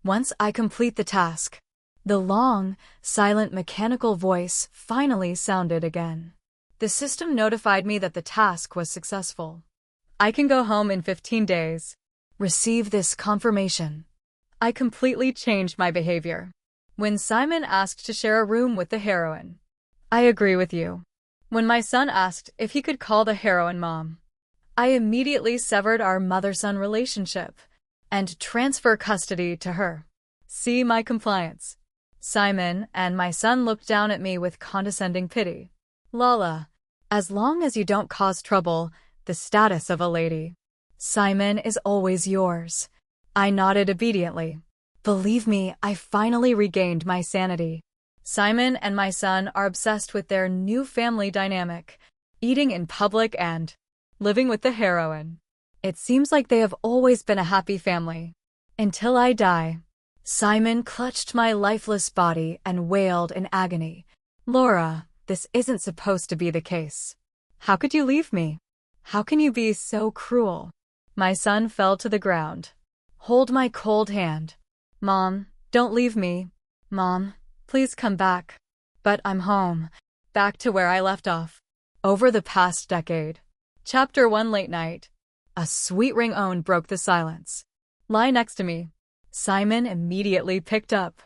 Once I complete the task, the long, silent mechanical voice finally sounded again. The system notified me that the task was successful. I can go home in 15 days. Receive this confirmation. I completely changed my behavior. When Simon asked to share a room with the heroine, I agree with you. When my son asked if he could call the heroine mom, I immediately severed our mother-son relationship and transfer custody to her. See my compliance. Simon and my son looked down at me with condescending pity. Lala, as long as you don't cause trouble, the status of a lady. Simon is always yours. I nodded obediently. Believe me, I finally regained my sanity. Simon and my son are obsessed with their new family dynamic, eating in public and living with the heroine. It seems like they have always been a happy family. Until I die. Simon clutched my lifeless body and wailed in agony. Laura, this isn't supposed to be the case. How could you leave me? How can you be so cruel? My son fell to the ground. Hold my cold hand. Mom, don't leave me. Mom, please come back. But I'm home, back to where I left off. Over the past decade. Chapter 1 Late Night. A sweet ring-tone broke the silence. Lie next to me. Simon immediately picked up.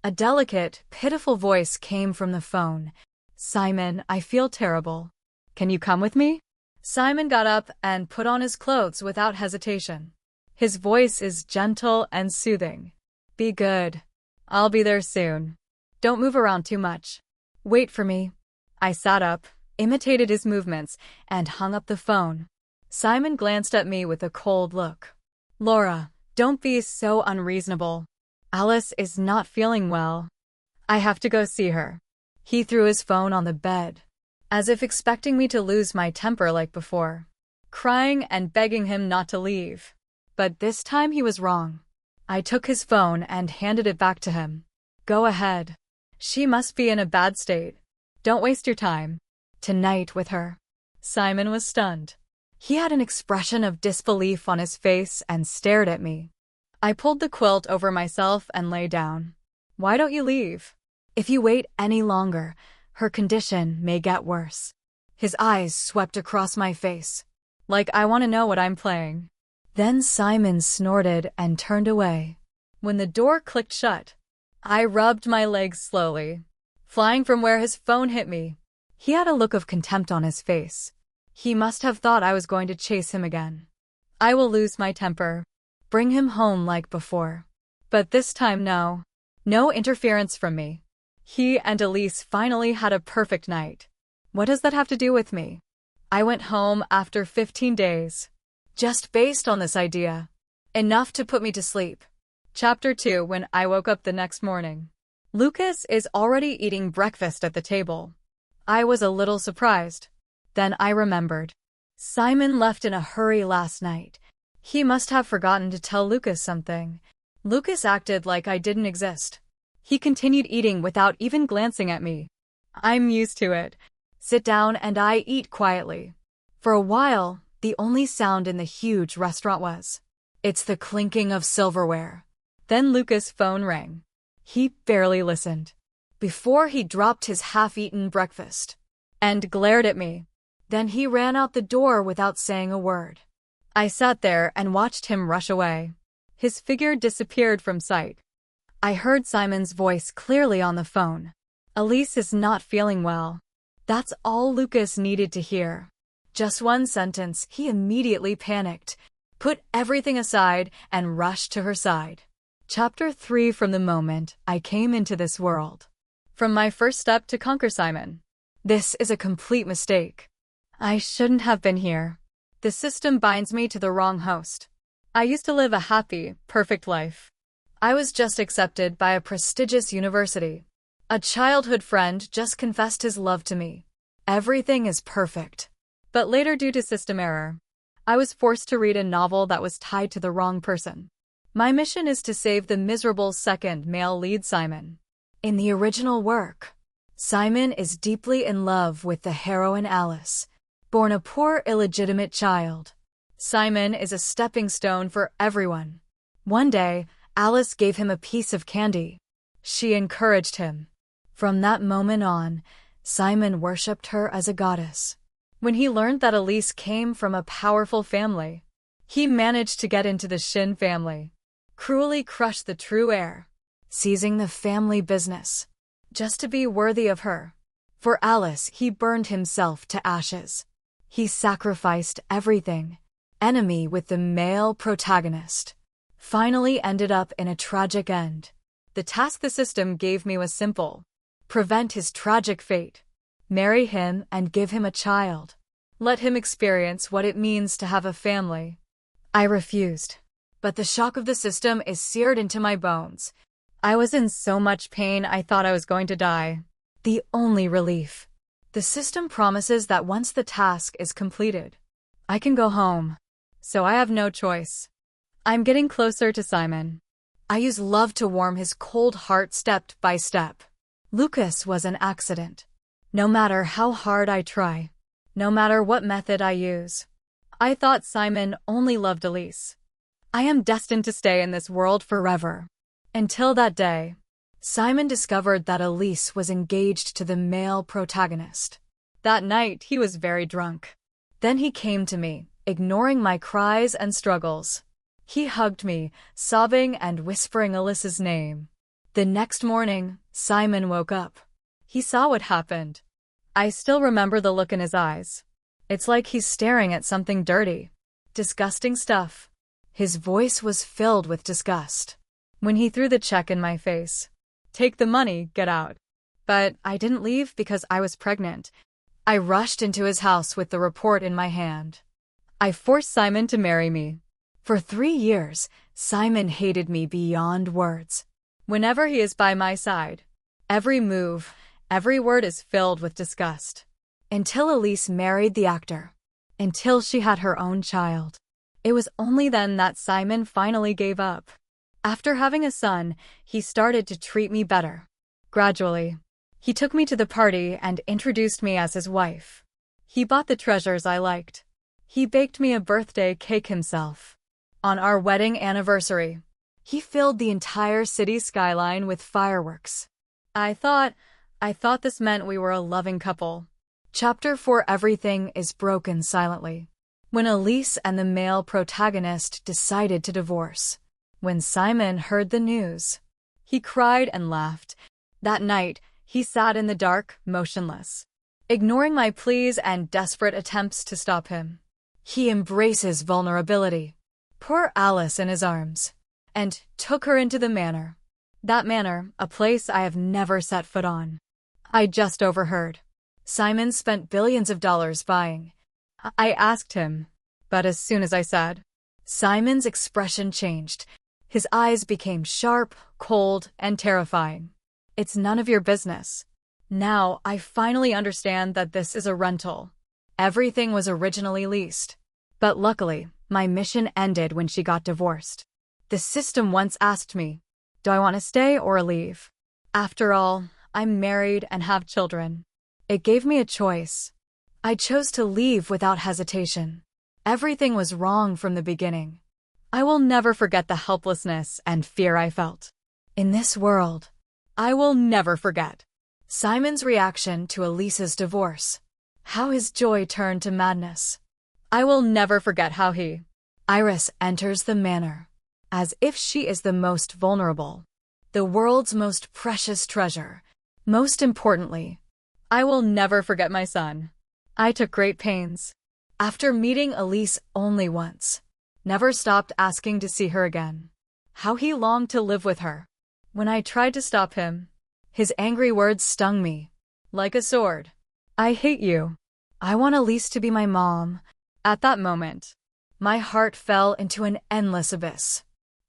A delicate, pitiful voice came from the phone. Simon, I feel terrible. Can you come with me? Simon got up and put on his clothes without hesitation. His voice is gentle and soothing. Be good. I'll be there soon. Don't move around too much. Wait for me. I sat up, imitated his movements, and hung up the phone. Simon glanced at me with a cold look. Laura, don't be so unreasonable. Alice is not feeling well. I have to go see her. He threw his phone on the bed, as if expecting me to lose my temper like before, crying and begging him not to leave. But this time he was wrong. I took his phone and handed it back to him. Go ahead. She must be in a bad state. Don't waste your time. Tonight with her. Simon was stunned. He had an expression of disbelief on his face and stared at me. I pulled the quilt over myself and lay down. Why don't you leave? If you wait any longer, her condition may get worse. His eyes swept across my face, like I want to know what I'm playing. Then Simon snorted and turned away. When the door clicked shut, I rubbed my legs slowly, flying from where his phone hit me. He had a look of contempt on his face. He must have thought I was going to chase him again. I will lose my temper. Bring him home like before. But this time no. No interference from me. He and Elise finally had a perfect night. What does that have to do with me? I went home after 15 days. Just based on this idea. Enough to put me to sleep. Chapter 2 When I woke up the next morning. Lucas is already eating breakfast at the table. I was a little surprised. Then I remembered. Simon left in a hurry last night. He must have forgotten to tell Lucas something. Lucas acted like I didn't exist. He continued eating without even glancing at me. I'm used to it. Sit down and I eat quietly. For a while, the only sound in the huge restaurant was, it's the clinking of silverware. Then Lucas' phone rang. He barely listened. Before he dropped his half-eaten breakfast and glared at me. Then he ran out the door without saying a word. I sat there and watched him rush away. His figure disappeared from sight. I heard Simon's voice clearly on the phone. Elise is not feeling well. That's all Lucas needed to hear. Just one sentence. He immediately panicked, put everything aside, and rushed to her side. Chapter 3 From the moment I came into this world. From my first step to conquer Simon. This is a complete mistake. I shouldn't have been here. The system binds me to the wrong host. I used to live a happy, perfect life. I was just accepted by a prestigious university. A childhood friend just confessed his love to me. Everything is perfect. But later, due to system error, I was forced to read a novel that was tied to the wrong person. My mission is to save the miserable second male lead Simon. In the original work, Simon is deeply in love with the heroine Alice, born a poor illegitimate child. Simon is a stepping stone for everyone. One day, Alice gave him a piece of candy. She encouraged him. From that moment on, Simon worshipped her as a goddess. When he learned that Elise came from a powerful family, he managed to get into the Shin family, cruelly crushed the true heir, seizing the family business, just to be worthy of her. For Alice, he burned himself to ashes. He sacrificed everything. Enemy with the male protagonist. Finally ended up in a tragic end. The task the system gave me was simple. Prevent his tragic fate. Marry him and give him a child. Let him experience what it means to have a family. I refused. But the shock of the system is seared into my bones. I was in so much pain I thought I was going to die. The only relief. The system promises that once the task is completed, I can go home. So I have no choice. I'm getting closer to Simon. I use love to warm his cold heart step by step. Lucas was an accident. No matter how hard I try, no matter what method I use, I thought Simon only loved Elise. I am destined to stay in this world forever. Until that day, Simon discovered that Elise was engaged to the male protagonist. That night, he was very drunk. Then he came to me, ignoring my cries and struggles. He hugged me, sobbing and whispering Elise's name. The next morning, Simon woke up. He saw what happened. I still remember the look in his eyes. It's like he's staring at something dirty. Disgusting stuff. His voice was filled with disgust. When he threw the check in my face. Take the money, get out. But I didn't leave because I was pregnant. I rushed into his house with the report in my hand. I forced Simon to marry me. For 3 years, Simon hated me beyond words. Whenever he is by my side, every move, every word is filled with disgust. Until Elise married the actor. Until she had her own child. It was only then that Simon finally gave up. After having a son, he started to treat me better. Gradually, he took me to the party and introduced me as his wife. He bought the treasures I liked. He baked me a birthday cake himself. On our wedding anniversary, he filled the entire city skyline with fireworks. I thought this meant we were a loving couple. Chapter 4. Everything is broken silently. When Elise and the male protagonist decided to divorce. When Simon heard the news, he cried and laughed. That night, he sat in the dark, motionless, ignoring my pleas and desperate attempts to stop him. He embraces vulnerability. Poor Alice in his arms, and took her into the manor. That manor, a place I have never set foot on. I just overheard. Simon spent billions of dollars buying. I asked him, but as soon as I said, Simon's expression changed. His eyes became sharp, cold, and terrifying. It's none of your business. Now I finally understand that this is a rental. Everything was originally leased. But luckily, my mission ended when she got divorced. The system once asked me, do I want to stay or leave? After all, I'm married and have children. It gave me a choice. I chose to leave without hesitation. Everything was wrong from the beginning. I will never forget the helplessness and fear I felt. In this world, I will never forget Simon's reaction to Elise's divorce. How his joy turned to madness. I will never forget how Iris enters the manor, as if she is the most vulnerable, the world's most precious treasure. Most importantly, I will never forget my son. I took great pains. After meeting Elise only once, never stopped asking to see her again. How he longed to live with her. When I tried to stop him, his angry words stung me like a sword. I hate you. I want Elise to be my mom. At that moment, my heart fell into an endless abyss.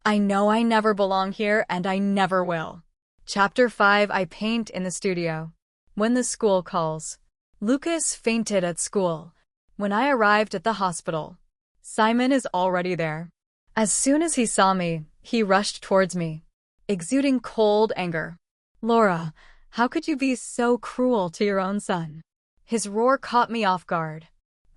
I know I never belong here and I never will. Chapter 5. I paint in the studio. When the school calls. Lucas fainted at school. When I arrived at the hospital, Simon is already there. As soon as he saw me, he rushed towards me, exuding cold anger. Laura, how could you be so cruel to your own son? His roar caught me off guard.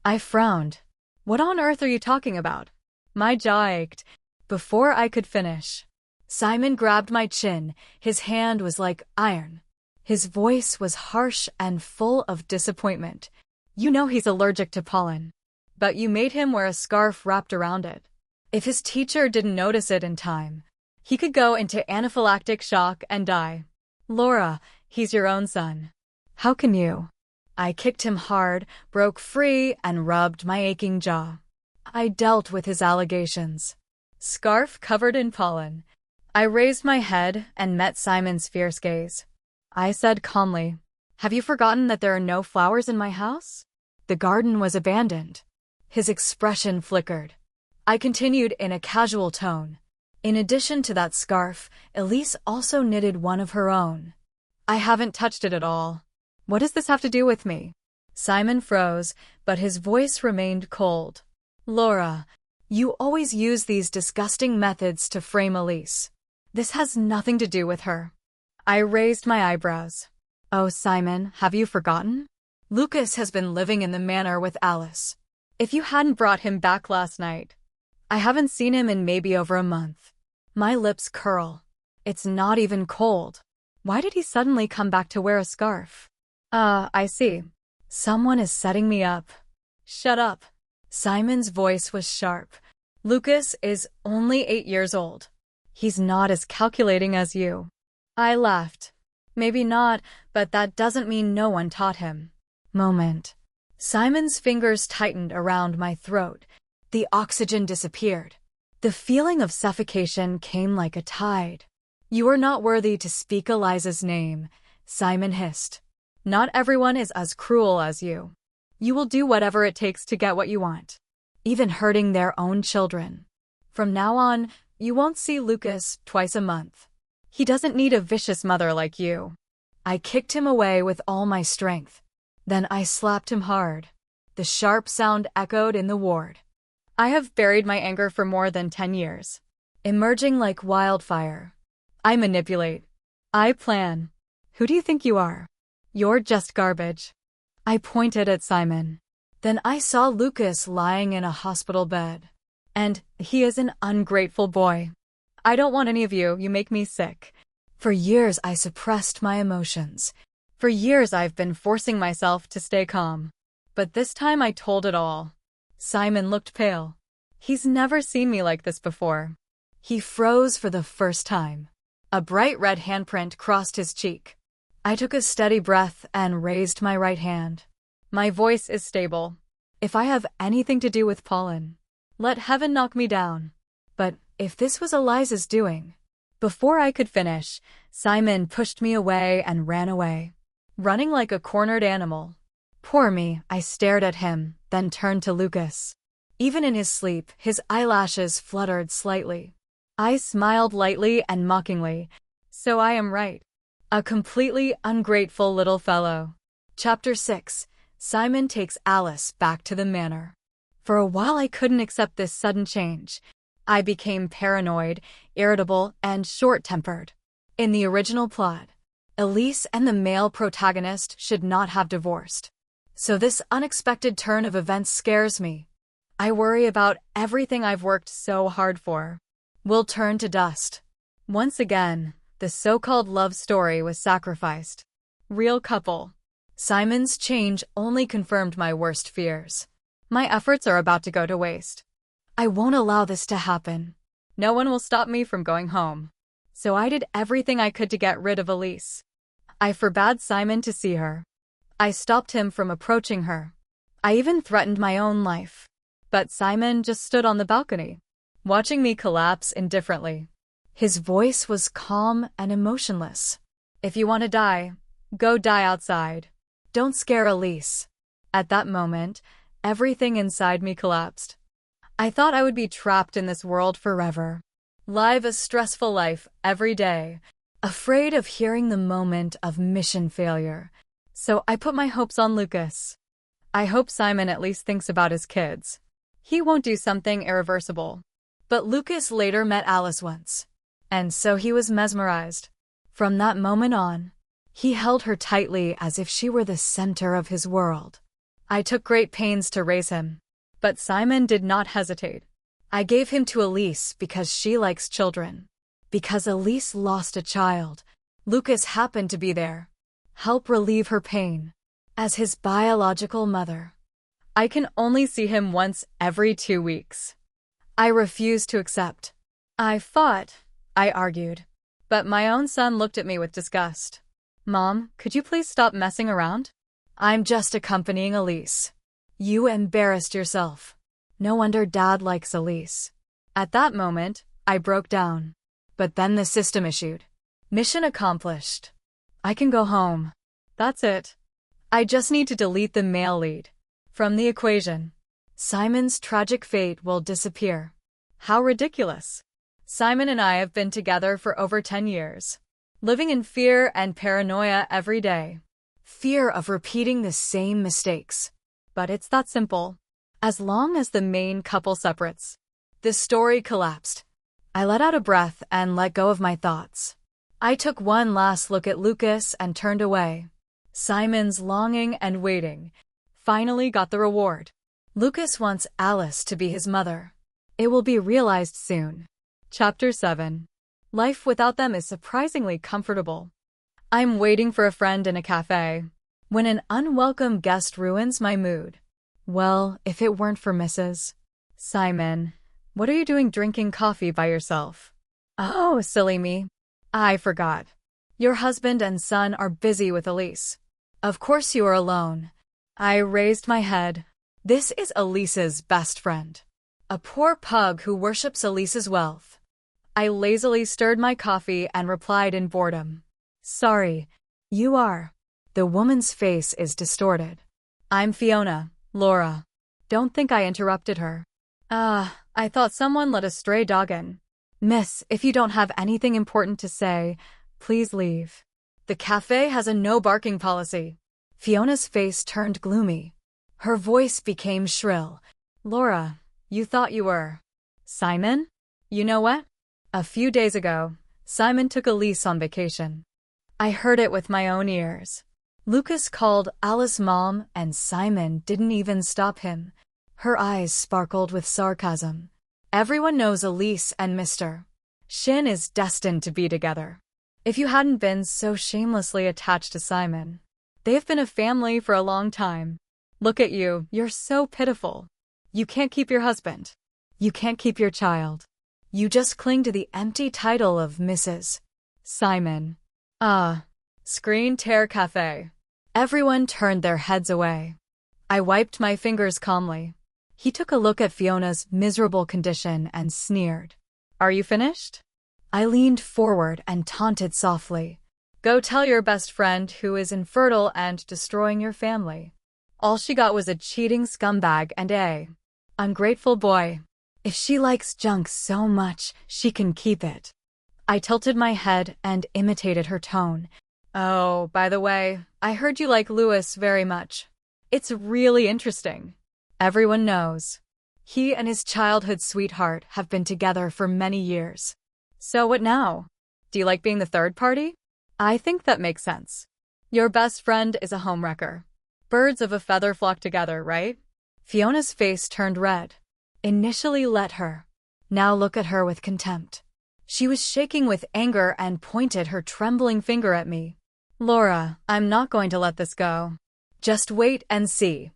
I frowned. What on earth are you talking about? My jaw ached. Before I could finish, Simon grabbed my chin. His hand was like iron. His voice was harsh and full of disappointment. You know he's allergic to pollen. But you made him wear a scarf wrapped around it. If his teacher didn't notice it in time, he could go into anaphylactic shock and die. Laura, he's your own son. How can you? I kicked him hard, broke free, and rubbed my aching jaw. I dealt with his allegations. Scarf covered in pollen. I raised my head and met Simon's fierce gaze. I said calmly, "Have you forgotten that there are no flowers in my house?" The garden was abandoned. His expression flickered. I continued in a casual tone. In addition to that scarf, Elise also knitted one of her own. I haven't touched it at all. What does this have to do with me? Simon froze, but his voice remained cold. Laura, you always use these disgusting methods to frame Elise. This has nothing to do with her. I raised my eyebrows. Oh, Simon, have you forgotten? Lucas has been living in the manor with Alice. If you hadn't brought him back last night. I haven't seen him in maybe over a month. My lips curl. It's not even cold. Why did he suddenly come back to wear a scarf? I see. Someone is setting me up. Shut up. Simon's voice was sharp. Lucas is only 8 years old. He's not as calculating as you. I laughed. Maybe not, but that doesn't mean no one taught him. Moment. Simon's fingers tightened around my throat. The oxygen disappeared. The feeling of suffocation came like a tide. You are not worthy to speak Eliza's name, Simon hissed. Not everyone is as cruel as you. You will do whatever it takes to get what you want, even hurting their own children. From now on, you won't see Lucas twice a month. He doesn't need a vicious mother like you. I kicked him away with all my strength. Then I slapped him hard. The sharp sound echoed in the ward. I have buried my anger for more than 10 years, emerging like wildfire. I manipulate. I plan. Who do you think you are? You're just garbage. I pointed at Simon. Then I saw Lucas lying in a hospital bed. And he is an ungrateful boy. I don't want any of you. You make me sick. For years I suppressed my emotions. For years I've been forcing myself to stay calm. But this time I told it all. Simon looked pale. He's never seen me like this before. He froze for the first time. A bright red handprint crossed his cheek. I took a steady breath and raised my right hand. My voice is stable. If I have anything to do with pollen, let heaven knock me down. But if this was Eliza's doing. Before I could finish, Simon pushed me away and ran away, running like a cornered animal. Poor me, I stared at him, then turned to Lucas. Even in his sleep, his eyelashes fluttered slightly. I smiled lightly and mockingly. So I am right. A completely ungrateful little fellow. Chapter 6. Simon takes Alice back to the manor. For a while I couldn't accept this sudden change. I became paranoid, irritable, and short-tempered. In the original plot, Elise and the male protagonist should not have divorced. So this unexpected turn of events scares me. I worry about everything I've worked so hard for. Will turn to dust. Once again, the so-called love story was sacrificed. Real couple. Simon's change only confirmed my worst fears. My efforts are about to go to waste. I won't allow this to happen. No one will stop me from going home. So I did everything I could to get rid of Elise. I forbade Simon to see her. I stopped him from approaching her. I even threatened my own life. But Simon just stood on the balcony, watching me collapse indifferently. His voice was calm and emotionless. If you want to die, go die outside. Don't scare Elise. At that moment, everything inside me collapsed. I thought I would be trapped in this world forever. Live a stressful life every day, afraid of hearing the moment of mission failure. So I put my hopes on Lucas. I hope Simon at least thinks about his kids. He won't do something irreversible. But Lucas later met Alice once. And so he was mesmerized. From that moment on, he held her tightly as if she were the center of his world. I took great pains to raise him. But Simon did not hesitate. I gave him to Elise because she likes children. Because Elise lost a child, Lucas happened to be there. Help relieve her pain. As his biological mother, I can only see him once every 2 weeks. I refused to accept. I fought, I argued. But my own son looked at me with disgust. Mom, could you please stop messing around? I'm just accompanying Elise. You embarrassed yourself. No wonder Dad likes Elise. At that moment, I broke down. But then the system issued. Mission accomplished. I can go home. That's it. I just need to delete the male lead from the equation. Simon's tragic fate will disappear. How ridiculous. Simon and I have been together for over 10 years, living in fear and paranoia every day. Fear of repeating the same mistakes. But it's that simple. As long as the main couple separates. The story collapsed. I let out a breath and let go of my thoughts. I took one last look at Lucas and turned away. Simon's longing and waiting finally got the reward. Lucas wants Alice to be his mother. It will be realized soon. Chapter 7. Life without them is surprisingly comfortable. I'm waiting for a friend in a cafe when an unwelcome guest ruins my mood. Well, if it weren't for Mrs. Simon, what are you doing drinking coffee by yourself? Oh, silly me. I forgot. Your husband and son are busy with Elise. Of course you are alone. I raised my head. This is Elise's best friend. A poor pug who worships Elise's wealth. I lazily stirred my coffee and replied in boredom. Sorry, you are. The woman's face is distorted. I'm Fiona, Laura. Don't think I interrupted her. I thought someone let a stray dog in. Miss, if you don't have anything important to say, please leave. The cafe has a no barking policy. Fiona's face turned gloomy. Her voice became shrill. Laura, you thought you were. Simon? You know what? A few days ago, Simon took Elise on vacation. I heard it with my own ears. Lucas called Alice Mom and Simon didn't even stop him. Her eyes sparkled with sarcasm. Everyone knows Elise and Mr. Shin is destined to be together. If you hadn't been so shamelessly attached to Simon. They have been a family for a long time. Look at you, you're so pitiful. You can't keep your husband. You can't keep your child. You just cling to the empty title of Mrs. Simon. Screen tear cafe. Everyone turned their heads away. I wiped my fingers calmly. He took a look at Fiona's miserable condition and sneered. Are you finished? I leaned forward and taunted softly. Go tell your best friend who is infertile and destroying your family. All she got was a cheating scumbag and a ungrateful boy. If she likes junk so much, she can keep it. I tilted my head and imitated her tone. Oh, by the way, I heard you like Louis very much. It's really interesting. Everyone knows. He and his childhood sweetheart have been together for many years. So what now? Do you like being the third party? I think that makes sense. Your best friend is a homewrecker. Birds of a feather flock together, right? Fiona's face turned red. Initially let her. Now look at her with contempt. She was shaking with anger and pointed her trembling finger at me. Laura, I'm not going to let this go. Just wait and see.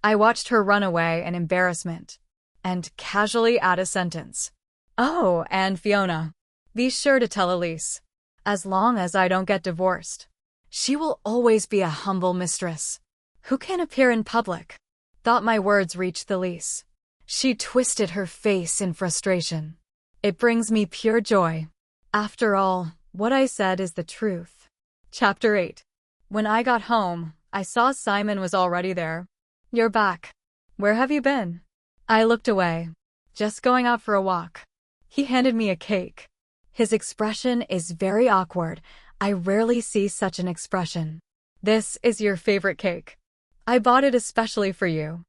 I watched her run away in embarrassment and casually add a sentence. Oh, and Fiona, be sure to tell Elise. As long as I don't get divorced, she will always be a humble mistress who can appear in public. Thought my words reached Elise. She twisted her face in frustration. It brings me pure joy. After all, what I said is the truth. Chapter 8. When I got home, I saw Simon was already there. You're back. Where have you been? I looked away. Just going out for a walk. He handed me a cake. His expression is very awkward. I rarely see such an expression. This is your favorite cake. I bought it especially for you.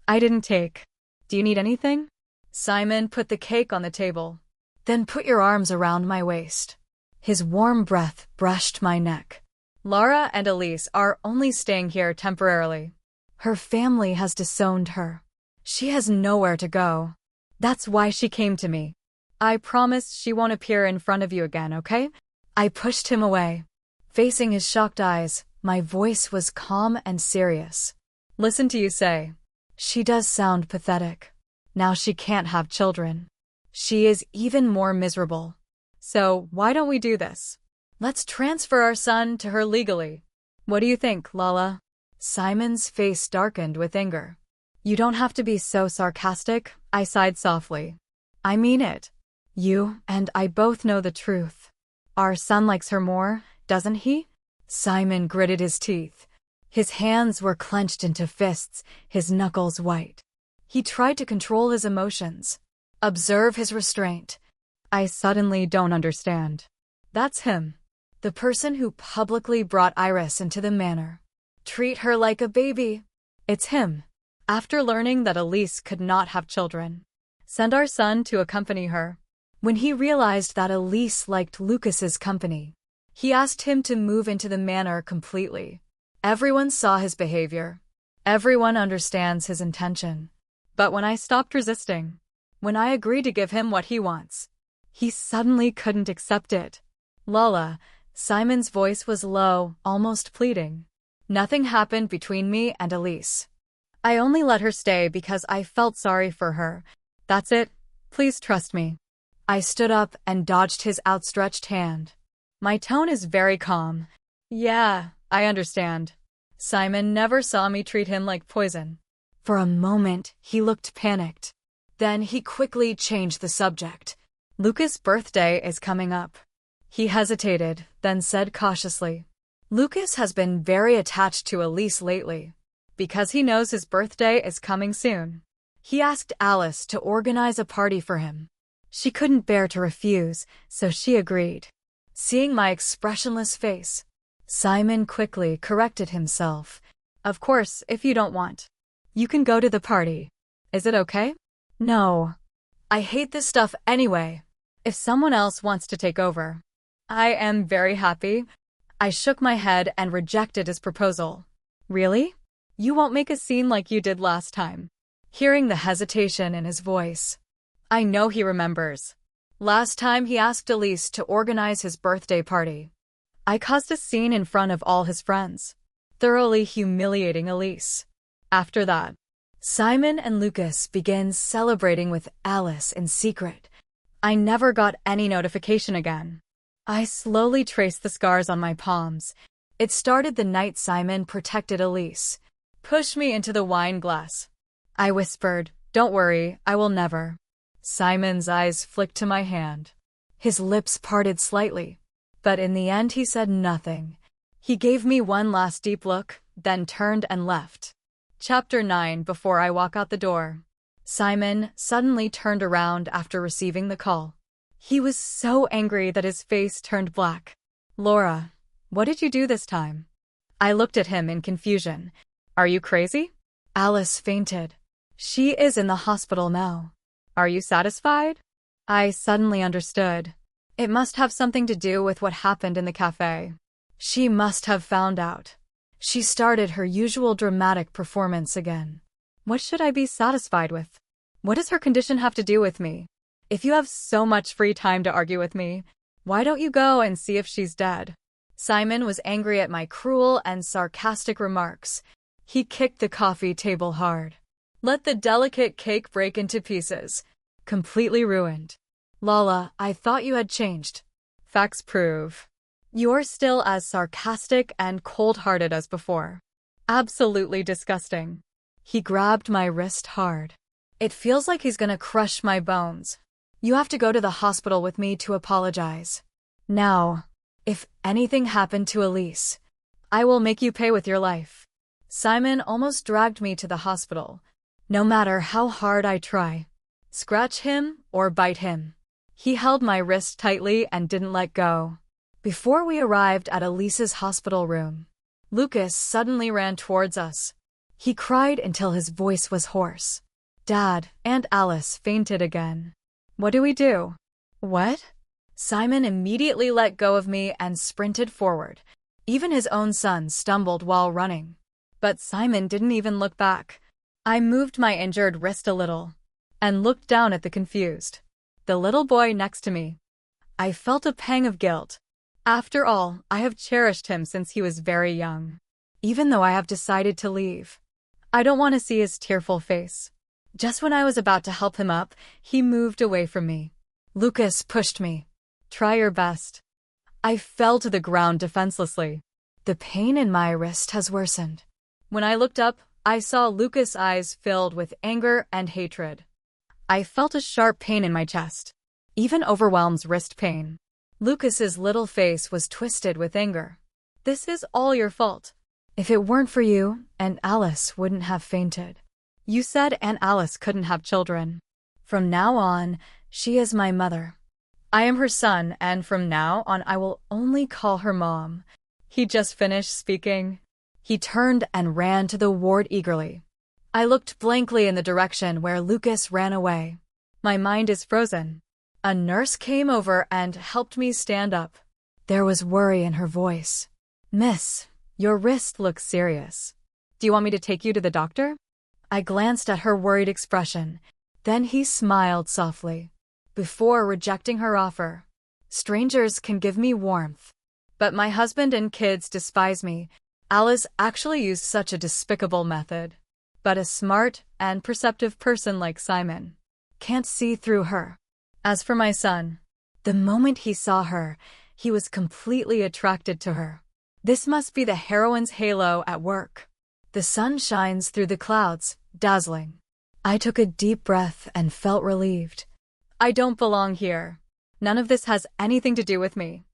I didn't take. Do you need anything? Simon put the cake on the table. Then put your arms around my waist. His warm breath brushed my neck. Laura and Elise are only staying here temporarily. Her family has disowned her. She has nowhere to go. That's why she came to me. I promise she won't appear in front of you again, okay? I pushed him away. Facing his shocked eyes, my voice was calm and serious. Listen to you say. She does sound pathetic. Now she can't have children. She is even more miserable. So why don't we do this? Let's transfer our son to her legally. What do you think, Lala? Simon's face darkened with anger. You don't have to be so sarcastic, I sighed softly. I mean it. You and I both know the truth. Our son likes her more, doesn't he? Simon gritted his teeth. His hands were clenched into fists, his knuckles white. He tried to control his emotions. Observe his restraint. I suddenly don't understand. That's him. The person who publicly brought Iris into the manor. Treat her like a baby. It's him. After learning that Elise could not have children, send our son to accompany her. When he realized that Elise liked Lucas's company, he asked him to move into the manor completely. Everyone saw his behavior. Everyone understands his intention. But when I stopped resisting, when I agreed to give him what he wants, he suddenly couldn't accept it. Lala, Simon's voice was low, almost pleading. Nothing happened between me and Elise. I only let her stay because I felt sorry for her. That's it. Please trust me. I stood up and dodged his outstretched hand. My tone is very calm. Yeah, I understand. Simon never saw me treat him like poison. For a moment, he looked panicked. Then he quickly changed the subject. Lucas' birthday is coming up. He hesitated, then said cautiously. Lucas has been very attached to Elise lately. Because he knows his birthday is coming soon. He asked Alice to organize a party for him. She couldn't bear to refuse, so she agreed. Seeing my expressionless face, Simon quickly corrected himself. Of course, if you don't want. You can go to the party. Is it okay? No. I hate this stuff anyway. If someone else wants to take over. I am very happy. I shook my head and rejected his proposal. Really? You won't make a scene like you did last time. Hearing the hesitation in his voice, I know he remembers. Last time he asked Elise to organize his birthday party. I caused a scene in front of all his friends, thoroughly humiliating Elise. After that, Simon and Lucas began celebrating with Alice in secret. I never got any notification again. I slowly traced the scars on my palms. It started the night Simon protected Elise. Push me into the wine glass. I whispered, don't worry, I will never. Simon's eyes flicked to my hand. His lips parted slightly, but in the end he said nothing. He gave me one last deep look, then turned and left. Chapter 9. Before I walk out the door, Simon suddenly turned around after receiving the call. He was so angry that his face turned black. Laura, what did you do this time? I looked at him in confusion. Are you crazy? Alice fainted. She is in the hospital now. Are you satisfied? I suddenly understood. It must have something to do with what happened in the cafe. She must have found out. She started her usual dramatic performance again. What should I be satisfied with? What does her condition have to do with me? If you have so much free time to argue with me, why don't you go and see if she's dead? Simon was angry at my cruel and sarcastic remarks. He kicked the coffee table hard. Let the delicate cake break into pieces. Completely ruined. Lala, I thought you had changed. Facts prove. You're still as sarcastic and cold-hearted as before. Absolutely disgusting. He grabbed my wrist hard. It feels like he's gonna crush my bones. You have to go to the hospital with me to apologize. Now, if anything happened to Elise, I will make you pay with your life. Simon almost dragged me to the hospital. No matter how hard I try, scratch him or bite him. He held my wrist tightly and didn't let go. Before we arrived at Elise's hospital room, Lucas suddenly ran towards us. He cried until his voice was hoarse. Dad, Aunt Alice fainted again. What do we do? What? Simon immediately let go of me and sprinted forward. Even his own son stumbled while running. But Simon didn't even look back. I moved my injured wrist a little and looked down at the confused, the little boy next to me. I felt a pang of guilt. After all, I have cherished him since he was very young. Even though I have decided to leave, I don't want to see his tearful face. Just when I was about to help him up, he moved away from me. Lucas pushed me. Try your best. I fell to the ground defenselessly. The pain in my wrist has worsened. When I looked up, I saw Lucas' eyes filled with anger and hatred. I felt a sharp pain in my chest. Even overwhelmed wrist pain. Lucas's little face was twisted with anger. This is all your fault. If it weren't for you, Aunt Alice wouldn't have fainted. You said Aunt Alice couldn't have children. From now on, she is my mother. I am her son, and from now on I will only call her Mom. He just finished speaking. He turned and ran to the ward eagerly. I looked blankly in the direction where Lucas ran away. My mind is frozen. A nurse came over and helped me stand up. There was worry in her voice. Miss, your wrist looks serious. Do you want me to take you to the doctor? I glanced at her worried expression. Then he smiled softly. Before rejecting her offer, strangers can give me warmth. But my husband and kids despise me. Alice actually used such a despicable method. But a smart and perceptive person like Simon can't see through her. As for my son, the moment he saw her, he was completely attracted to her. This must be the heroine's halo at work. The sun shines through the clouds, dazzling. I took a deep breath and felt relieved. I don't belong here. None of this has anything to do with me.